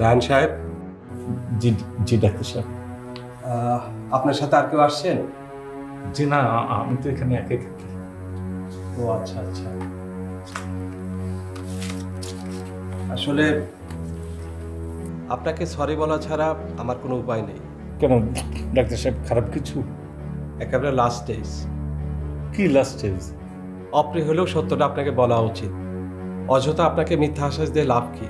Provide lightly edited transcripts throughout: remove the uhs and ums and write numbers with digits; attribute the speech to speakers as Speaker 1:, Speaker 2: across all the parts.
Speaker 1: রায়হান সাহেব।
Speaker 2: জি জি ডাক্তার সাহেব।
Speaker 1: আপনার সাথে আর কেউ আসছেন?
Speaker 2: জি না, আমি তো এখানে একাই থাকি।
Speaker 1: ও আচ্ছা আচ্ছা। আসলে আপনাকে সরি বলা ছাড়া আমার কোনো উপায় নেই।
Speaker 2: কেন ডাক্তার সাহেব, খারাপ কিছু?
Speaker 1: একেবারে লাস্ট স্টেজ।
Speaker 2: কি লাস্ট স্টেজ?
Speaker 1: অপ্রিয় হলেও সত্যটা আপনাকে বলা উচিত। অযথা আপনাকে মিথ্যা আশ্বাস দিয়ে লাভ কি?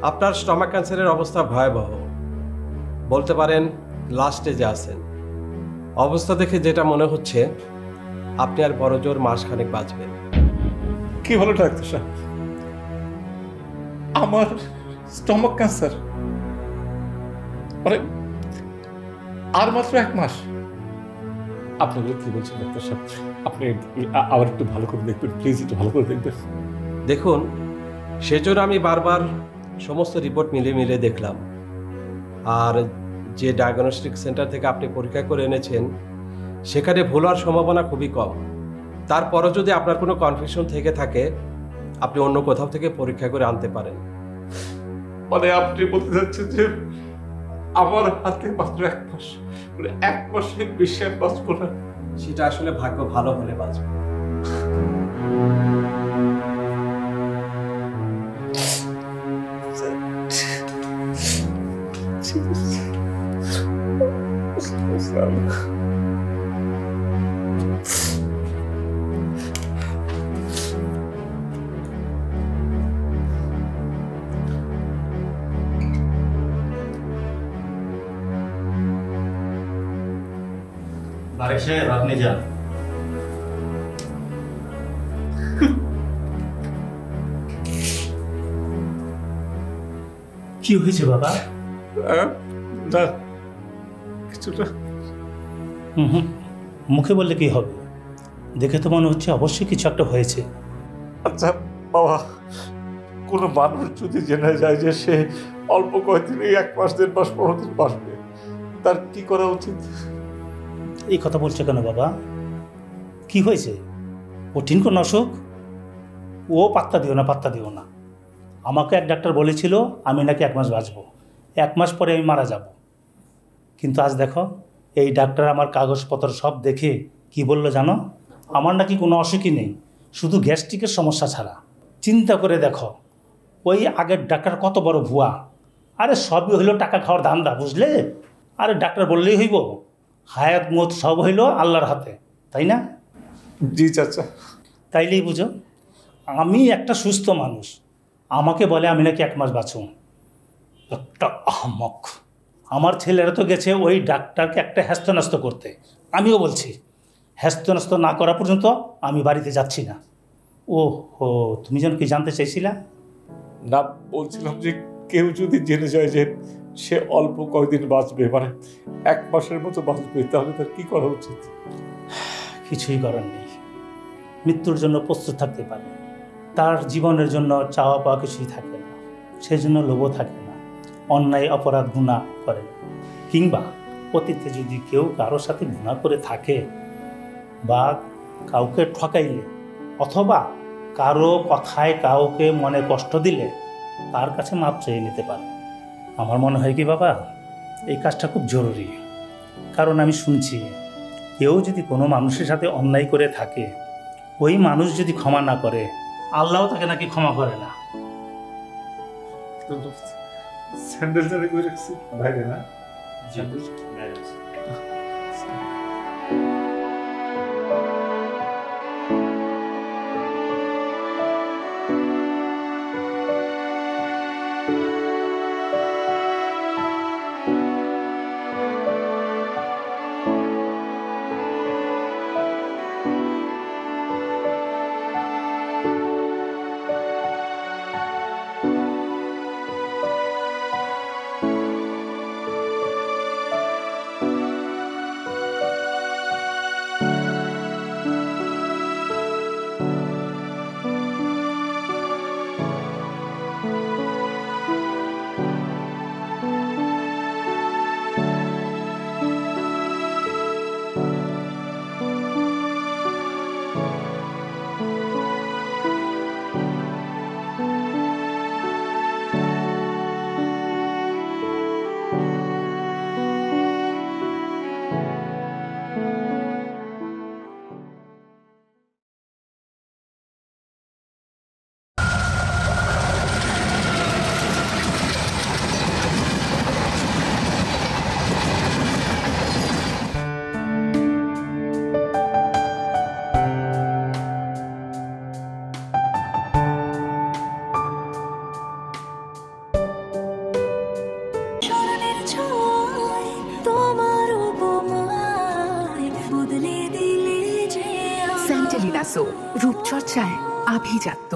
Speaker 1: আপনার স্টমাক ক্যান্সারের অবস্থা ভয়াবহ, বলতে পারেন লাস্ট স্টেজে আছেন। অবস্থা দেখে যেটা মনে হচ্ছে আপনি আর বড় জোর মাসখানেক বাঁচবেন।
Speaker 2: কি হলো ডাক্তার সাহেব? আমার স্টমাক ক্যান্সার? মানে আর মাত্র 1 মাস? আপনাদের কি বলছেন ডাক্তার সাহেব? আপনি আবার একটু ভালো করে দেখবেন প্লিজ, একটু ভালো করে দেখবেন।
Speaker 1: দেখুন, সেজন্য আমি বারবার সমস্ত রিপোর্ট মিলিয়ে দেখলাম। আর যে ডায়াগনস্টিক সেন্টার থেকে আপনি পরীক্ষা করে এনেছেন সেখানে ভুল হওয়ার সম্ভাবনা খুবই কম। তারপরও যদি আপনার কোনো কনফিউশন থেকে থাকে আপনি অন্য কোথাও থেকে পরীক্ষা করে আনতে পারেন।
Speaker 2: মানে আপনি বলতে চাচ্ছেন যে আমার হাতে মাত্র 1 মাস, মানে 1 মাসের বেশি আর বাঁচবো না?
Speaker 1: সেটা আসলে ভাগ্য ভালো হলে বাঁচবে।
Speaker 3: বারেক সাহেব, আপনি যান। কি হয়েছে বাবা?
Speaker 2: না কিছুটা।
Speaker 3: মুখে বললে কি হবে? দেখে তো মনে হচ্ছে অবশ্যই কিছু একটা হয়েছে।
Speaker 2: আচ্ছা বাবা, কোনো মানুষ যদি জেনে যায় যে সে অল্প কয়েকদিন, 1 মাস 1.5 মাস 15 দিন বাঁচবে, তার কি করা উচিত?
Speaker 3: এই কথা বলছো কেন বাবা? কি হয়েছে? কঠিন কোন অসুখ? ও পাত্তা দিও না, পাত্তা দিও না। আমাকে এক ডাক্তার বলেছিল আমি নাকি 1 মাস বাঁচবো, 1 মাস পরে আমি মারা যাব। কিন্তু আজ দেখো, এই ডাক্তার আমার কাগজপত্র সব দেখে কি বললো জানো? আমার নাকি কোনো অসুখই নেই, শুধু গ্যাস্ট্রিকের সমস্যা ছাড়া। চিন্তা করে দেখো, ওই আগের ডাক্তার কত বড় ভুয়া। আরে সবই হইল টাকা খাওয়ার ধান্দা, বুঝলে? আরে ডাক্তার বললেই হইব? হায়াত মত সব হইল আল্লাহর হাতে, তাই না?
Speaker 2: জি চাচা।
Speaker 3: তাইলেই বুঝো, আমি একটা সুস্থ মানুষ, আমাকে বলে আমি নাকি 1 মাস বাঁচুম। একটা আহমক। আমার ছেলেরা তো গেছে ওই ডাক্তারকে একটা হ্যাস্তন্যস্ত করতে। আমিও বলছি হ্যাস্তন্যস্ত না করা পর্যন্ত আমি বাড়িতে যাচ্ছি না। ও হো, তুমি যেন কি জানতে চাইছিলা?
Speaker 2: না, বলছিলাম যে কেউ যদি জেনে যায় যে সে অল্প কয়েকদিন বাঁচবে, মানে 1 মাসের মতো বাঁচবে, তাহলে তার কি করা উচিত?
Speaker 3: কিছুই করার নেই। মৃত্যুর জন্য প্রস্তুত থাকতে পারে, তার জীবনের জন্য চাওয়া পাওয়া কিছুই থাকে না, সেজন্য লোভও থাকে না, অন্যায় অপরাধ গুনাহ করে না। কিংবা অতীতে যদি কেউ কারোর সাথে গুনাহ করে থাকে বা কাউকে ঠকাইলে অথবা কারো কথায় কাউকে মনে কষ্ট দিলে তার কাছে মাপ চেয়ে নিতে পারে। আমার মনে হয় কি বাবা, এই কাজটা খুব জরুরি। কারণ আমি শুনছি কেউ যদি কোনো মানুষের সাথে অন্যায় করে থাকে, ওই মানুষ যদি ক্ষমা না করে, আল্লাহও তাকে নাকি ক্ষমা করে না।
Speaker 2: স্যান্ডেল জারি করে রাখছি বাইরে, না?
Speaker 4: রূপচর্চায় আভিজাত্য।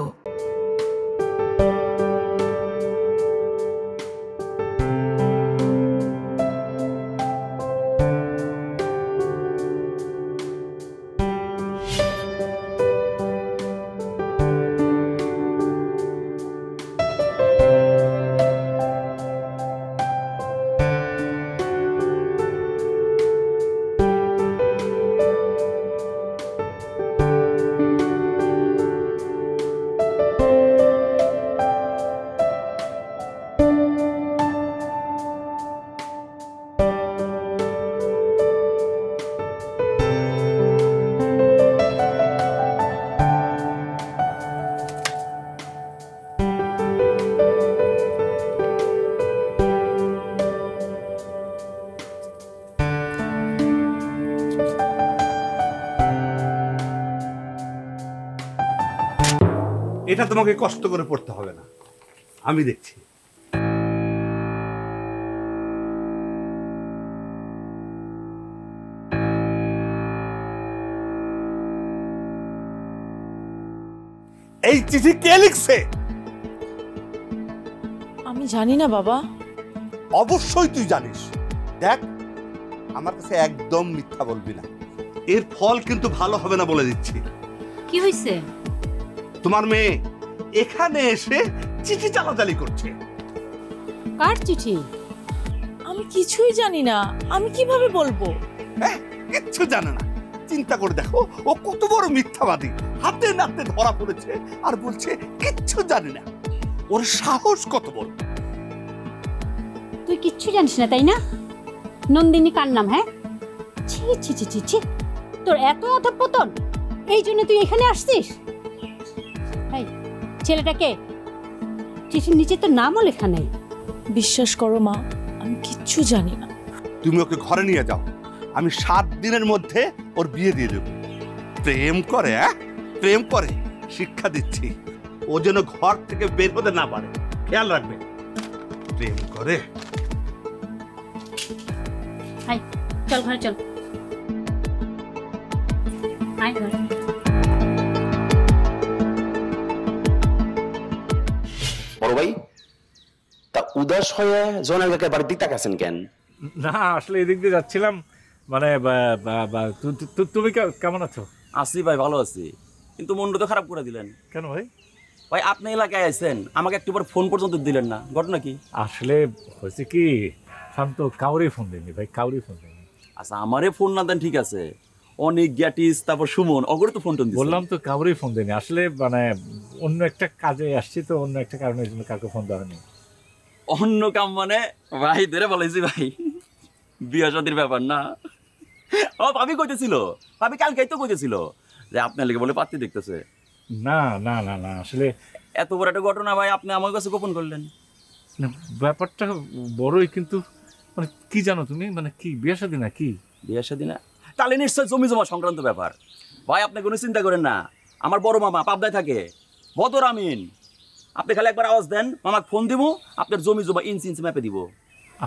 Speaker 5: এটা তোমাকে কষ্ট করে পড়তে হবে না, আমি দেখছি। এই চিঠি কে লিখছে?
Speaker 6: আমি জানি না বাবা।
Speaker 5: অবশ্যই তুই জানিস। দেখ, আমার কাছে একদম মিথ্যা বলবি না, এর ফল কিন্তু ভালো হবে না বলে দিচ্ছি।
Speaker 7: কি হইছে?
Speaker 5: তোমার মেয়ে এখানে এসে চিঠি চালাচালি করছে।
Speaker 6: কার চিঠি? আমি কিছুই জানি না, আমি কিভাবে বলবো?
Speaker 5: কিচ্ছু জানে না। চিন্তা করে দেখো, ও কত বড় মিথ্যাবাদী। হাতে নাতে ধরা পড়েছে আর বলছে কিচ্ছু জানি না। ওর সাহস কত বড়!
Speaker 7: তুই কিচ্ছু জানিস না তাই না? নন্দিনী কার নাম? হ্যাঁ, ছি ছি ছি ছি ছি, তোর এত অধঃপতন! এই জন্য তুই এখানে আসছিস? এই ছেলেটাকে চিঠির নিচে তোর নামও লেখা নেই।
Speaker 6: বিশ্বাস করো মা, আমি কিচ্ছু জানি না।
Speaker 5: তুমি ওকে ঘরে নিয়ে যাও, আমি 7 দিনের মধ্যে ওর বিয়ে দিয়ে দেব। প্রেম করে, প্রেম করে, শিক্ষা দিচ্ছি। ও যেন ঘর থেকে বের হতে না পারে, খেয়াল রাখবে। প্রেম করে।
Speaker 7: হাই, চল ঘরে চল। আয় ঘরে।
Speaker 8: বড় ভাই, তা উদাস হয়ে জোনালকে বাড়ির দিকে তাকাছেন কেন?
Speaker 2: না, আসলে এদিক দিয়ে যাচ্ছিলাম। মানে তুমি কেমন আছো?
Speaker 9: আছি ভাই, ভালো আছি, কিন্তু মনটা তো খারাপ করে দিলেন।
Speaker 2: কেন ভাই?
Speaker 9: ভাই আপনি এলাকায় আছেন, আমাকে একটিবার ফোন পর্যন্ত দিলেন না, ঘটনা কি?
Speaker 2: আসলে হয়েছে কি, শান্ত কাউরে ফোন দেয়নি ভাই, কাউরে ফোন দেয়নি।
Speaker 9: আচ্ছা, আমারে ফোন না দেন ঠিক আছে, অনেক গ্যাটিস, তারপর সুমন, অগরে তো ফোন টোন দিছে।
Speaker 2: বললাম তো কাউরে ফোন দেয়নি। আসলে মানে অন্য একটা কাজে আসছি তো, অন্য একটা কারণের জন্য কাউকে ফোন দেওয়া হয়নি।
Speaker 9: অন্য কাম মানে? ভাই ধরে বলেছি ভাই, বিয়ে শাদীর ব্যাপার না। ও ভাবি কইতেছিল, ভাবি কালকেই তো কইতেছিল যে আপনার লেগে বলে পাত্রী দেখতেছে।
Speaker 2: না না না না, আসলে
Speaker 9: এত বড় একটা ঘটনা ভাই আপনি আমার কাছে গোপন করলেন।
Speaker 2: না, ব্যাপারটা বড়ই, কিন্তু মানে কি জানো তুমি, মানে কি বিয়ে শাদী না কি?
Speaker 9: বিয়ে শাদী না, তাহলে নিশ্চয় জমি জমা সংক্রান্ত ব্যাপার। ভাই আপনি কোনো চিন্তা করেন না, আমার বড় মামা পাবনায় থাকে, বদর আমিন। আপনি খালি একবার আওয়াজ দেন, মামাকে ফোন দিব, আপনার জমি জমা ইঞ্চি ইঞ্চি ম্যাপে দিব।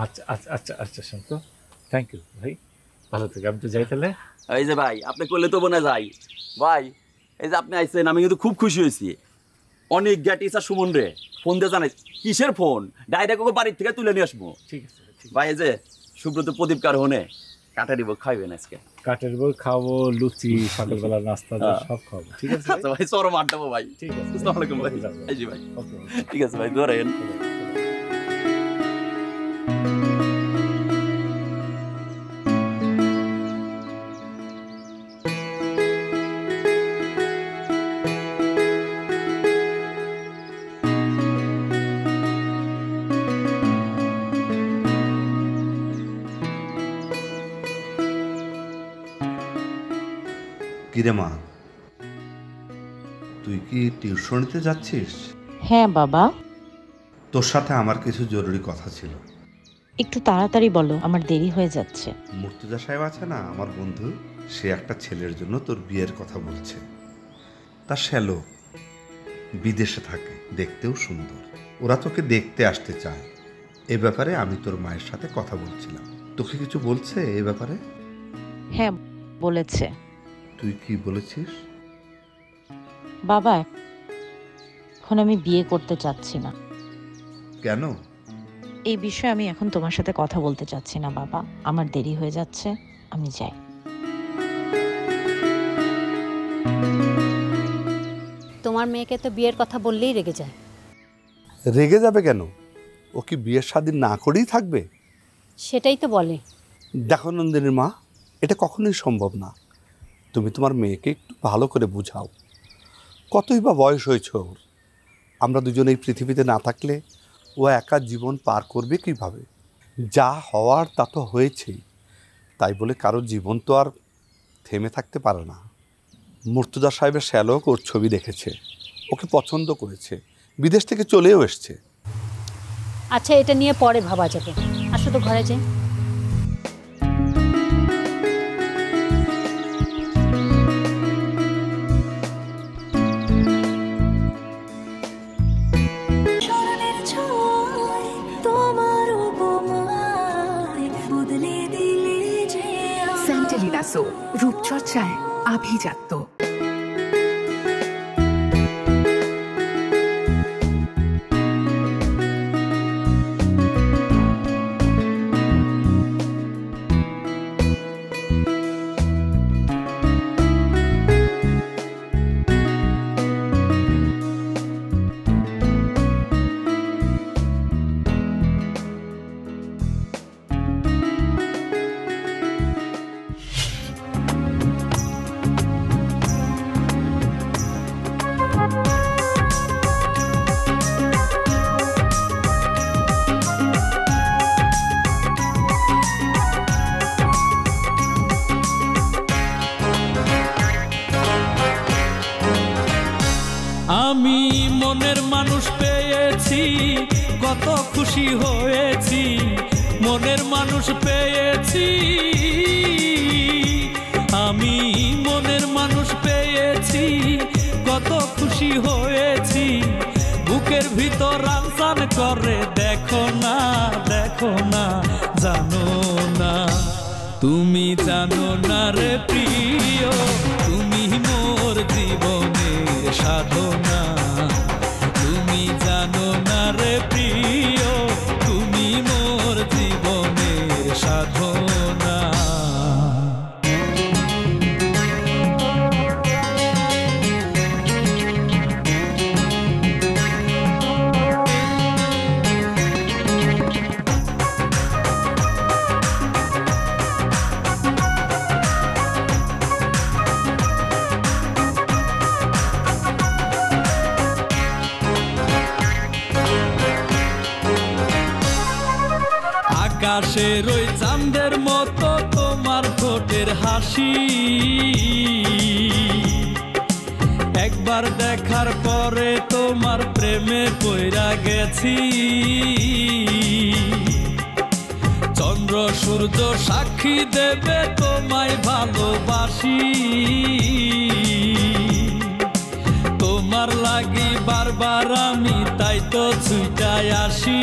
Speaker 2: আচ্ছা আচ্ছা আচ্ছা আচ্ছা, শান্ত, থ্যাংক ইউ ভাই, ভালো থেকে। আমি তো যাই তাহলে।
Speaker 9: এই যে ভাই আপনি করলে তো বোনা যাই। ভাই এই যে আপনি আইছেন, আমি কিন্তু খুব খুশি হয়েছি। অনেক গ্যাটিস আর সুমন রে ফোন দিয়ে জানাই। কিসের ফোন? ডাইরেক্ট ওকে বাড়ির থেকে তুলে নিয়ে আসবো।
Speaker 2: ঠিক আছে।
Speaker 9: ভাই এই যে সুব্রত প্রদীপ কার হনে কাটারি বউ খাইবেন আজকে।
Speaker 2: কাঠের বই খাবো, লুচি, সকালবেলা নাস্তা সব খাবো। ঠিক আছে
Speaker 9: আচ্ছা ভাই, চরম আড্ডাবো ভাই।
Speaker 2: ঠিক আছে।
Speaker 9: আসসালামু আলাইকুম ভাই। এই জি ভাই, ঠিক আছে ভাই, ধরেন।
Speaker 5: কিরে মা, তুই কি টিউশনিতে যাচ্ছিস?
Speaker 10: হ্যাঁ বাবা।
Speaker 5: তোর সাথে আমার কিছু জরুরি কথা ছিল।
Speaker 10: একটু তাড়াতাড়ি বলো, আমার দেরি হয়ে যাচ্ছে।
Speaker 5: মুর্তজা সাহেব আছে না, আমার বন্ধু, সে একটা ছেলের জন্য তোর বিয়ের কথা বলছে। তার শ্যালো বিদেশে থাকে, দেখতেও সুন্দর। ওরা তোকে দেখতে আসতে চায়। এ ব্যাপারে আমি তোর মায়ের সাথে কথা বলছিলাম। তোকে কিছু বলছে এ ব্যাপারে?
Speaker 10: হ্যাঁ বলেছে।
Speaker 5: তুই কি বলেছিস?
Speaker 10: বাবা, এখন আমি বিয়ে করতে চাচ্ছি না।
Speaker 5: কেন?
Speaker 10: এই বিষয়ে আমি এখন তোমার সাথে কথা বলতে চাচ্ছি না বাবা। আমার দেরি হয়ে যাচ্ছে, আমি যাই।
Speaker 7: তোমার মেয়েকে তো বিয়ের কথা বললেই রেগে যায়।
Speaker 11: রেগে যাবে কেন? ও কি বিয়ের স্বাধীন না করেই থাকবে?
Speaker 7: সেটাই তো বলে।
Speaker 11: দেখো নন্দিনীর মা, এটা কখনোই সম্ভব না। তুমি তোমার মেয়েকে একটু ভালো করে বুঝাও। কতই বা বয়স হয়েছে ওর। আমরা দুজনে এই পৃথিবীতে না থাকলে ও একা জীবন পার করবে কীভাবে? যা হওয়ার তা তো হয়েছেই, তাই বলে কারোর জীবন তো আর থেমে থাকতে পারে না। মুর্তজা সাহেবের শ্যালক ওর ছবি দেখেছে, ওকে পছন্দ করেছে, বিদেশ থেকে চলেও এসছে।
Speaker 7: আচ্ছা, এটা নিয়ে পরে ভাবা যাবে। আসো তো ঘরে যাই।
Speaker 4: স্যান্টেলিনা সো, রূপচর্চায় আভিজাত্য।
Speaker 12: আমি মনের মানুষ পেয়েছি, কত খুশি হয়েছি। মনের মানুষ পেয়েছি, আমি মনের মানুষ পেয়েছি, কত খুশি হয়েছি। বুকের ভিতর রামসান করে, দেখো না জানো না, তুমি জানো না রে প্রিয়, তুমি মোর জীবনের সাধনা। তুমি জানো না রে প্রিয়, তুমি মোর জীবনের সাধনা। আকাশের ওই চাঁদের মতো তোমার ঠোঁটের হাসি, একবার দেখার পরে তোমার প্রেমে পইরা গেছি। চন্দ্র সূর্য সাক্ষী দেবে তোমায় ভালোবাসি। তোমার লাগি বারবার আমি তাই তো ছুটায় আসি।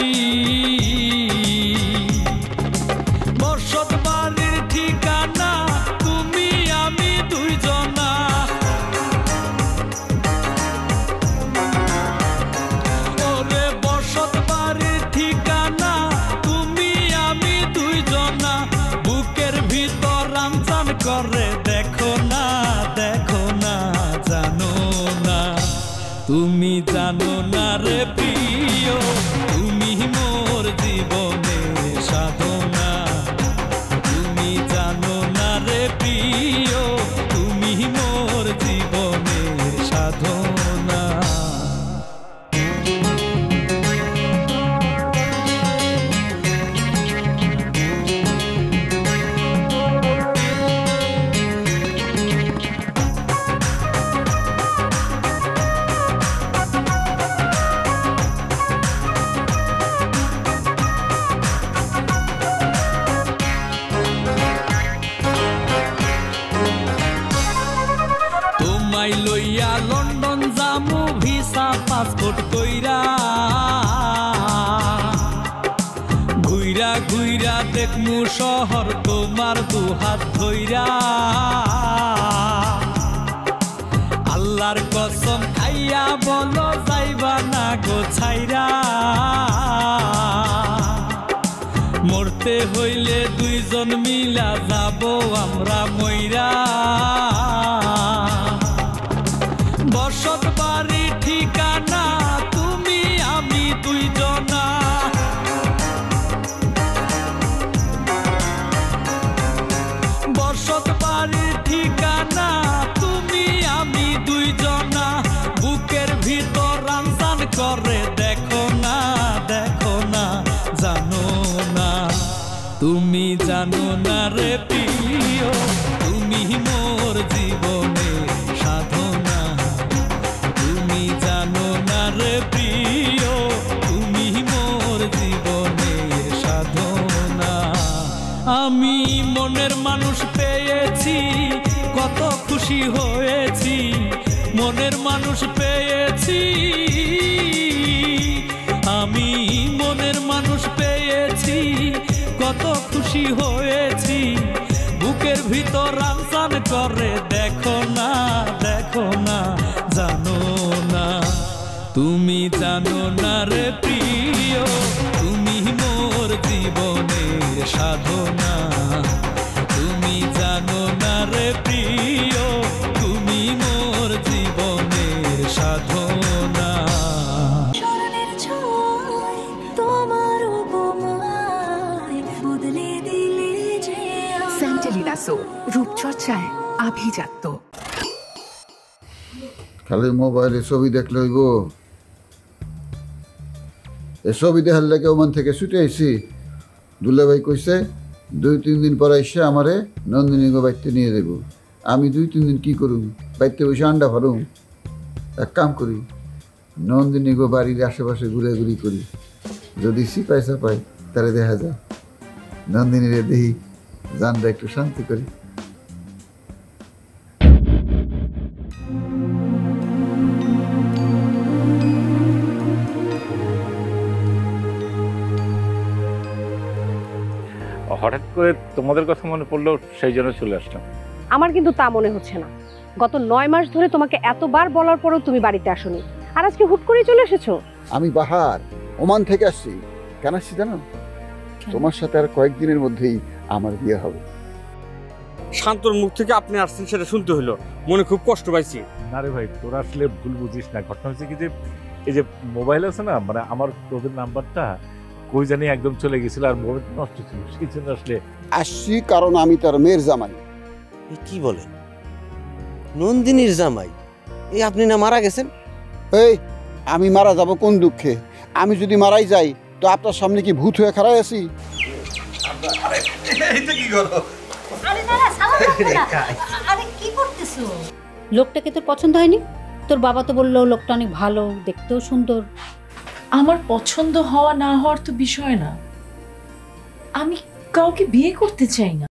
Speaker 12: বসত বাড়ির ঠিকানা তুমি আমি দুইজনা, ওরে বসত বাড়ির ঠিকানা তুমি আমি দুইজনা। বুকের ভিতর রামচান করে, দেখো না জানো না, তুমি জানো না রে প্রিয়, তুমি মোর জীবনের সাধনা। তুমি জানো না রে প্রিয়, তুমি মোর জীবনের সাধনা। তোমায় লইয়া লন্ডন যামু ভিসা পাসপোর্ট কইরা, ঘুইরা ঘুইরা দেখমু শহর তোমার দুহাত ধইরা। আল্লাহর কসম কসম খাইয়া বলো যাইবা না গো ছাইরা মরতে হইলে দুইজন মিলা যাব আমরা মইরা বসত বাড়ি ঠিকানা তুমি আমি দুইজনা বসত বাড়ির ঠিকানা তুমি আমি দুইজনা বুকের ভিতর রানসান করে দেখো না জানো না তুমি জানো না রে প্রিয় তুমি মোর জীবনের সাধনা তুমি জানো না রে প্রিয় তুমি মোর জীবনের সাধনা আমি মনের মানুষ পেয়েছি কত খুশি হয়েছি মনের মানুষ পেয়েছি আমি মনের মানুষ পেয়েছি কত খুশি হয়েছি বুকের ভিতর রানসান করে দেখো না জানো না তুমি জানো না রে প্রিয় তুমি মোর জীবনের সাধনা তুমি জানো না রে প্রিয় তুমি মোর জীবনের সাধনা
Speaker 4: স্যান্টেলিনা সো রূপচর্চায় আভিজাত্য।
Speaker 13: খালি মোবাইলে ছবি দেখলে হইব? এ ছবি দেখার লাগে ওমান থেকে ছুটে আইছি। দুলাভাই কইছে 2-3 দিন পর এসে আমারে নন্দিনী গো বাইতে নিয়ে যাব। আমি 2-3 দিন কি করুম? বাইতে বসে আন্ডা ফারুম? এক কাম করি, নন্দিনী গো বাড়ির আশেপাশে ঘুরাঘুরি করি, যদি সিপাই চাপাই তারে দেখা যায়। নন্দিনীরে দেখি জানটা একটু শান্তি করি।
Speaker 2: হঠাৎ করে তোমাদের কথা মনে পড়লো, সেই জন্য চলে আসলাম।
Speaker 14: আমার কিন্তু তা মনে হচ্ছে না। গত 9 মাস ধরে তোমাকে এতবার বলার পরেও তুমি বাড়িতে আসোনি, আর আজকে হুট করে চলে এসেছো।
Speaker 13: আমি বাহার ওমান থেকে আসছি। কেন আসছি জানো? তোমার সাথে আর কয়েকদিনের মধ্যেই আমার বিয়ে হবে।
Speaker 15: শান্তর মুখ থেকে আপনি আসছেন সেটা শুনতে হলো, মনে খুব কষ্ট পাইছি।
Speaker 2: না রে ভাই, তোরা আসলে ভুল বুঝিস না। ঘটনা হচ্ছে কি যে এই যে মোবাইল আছে না, মানে আমার তোদের নাম্বারটা কই জানি একদম চলে গেছিল, আর মোবাইল নষ্ট ছিল, সেই জন্য আসলে
Speaker 13: আসছি। কারণ আমি তার মেয়ের জামাই।
Speaker 16: কি বলেন? নন্দিনীর জামাই? এই আপনি না মারা গেছেন?
Speaker 13: এই আমি মারা যাব কোন দুঃখে? আমি যদি মারাই যাই তো আপনার সামনে কি ভূত হয়ে খাড়াই আছি?
Speaker 7: লোকটাকে তোর পছন্দ হয়নি? তোর বাবা তো বললো লোকটা অনেক ভালো, দেখতেও সুন্দর।
Speaker 6: আমার পছন্দ হওয়া না হওয়ার তো বিষয় না, আমি কাউকে বিয়ে করতে চাই না।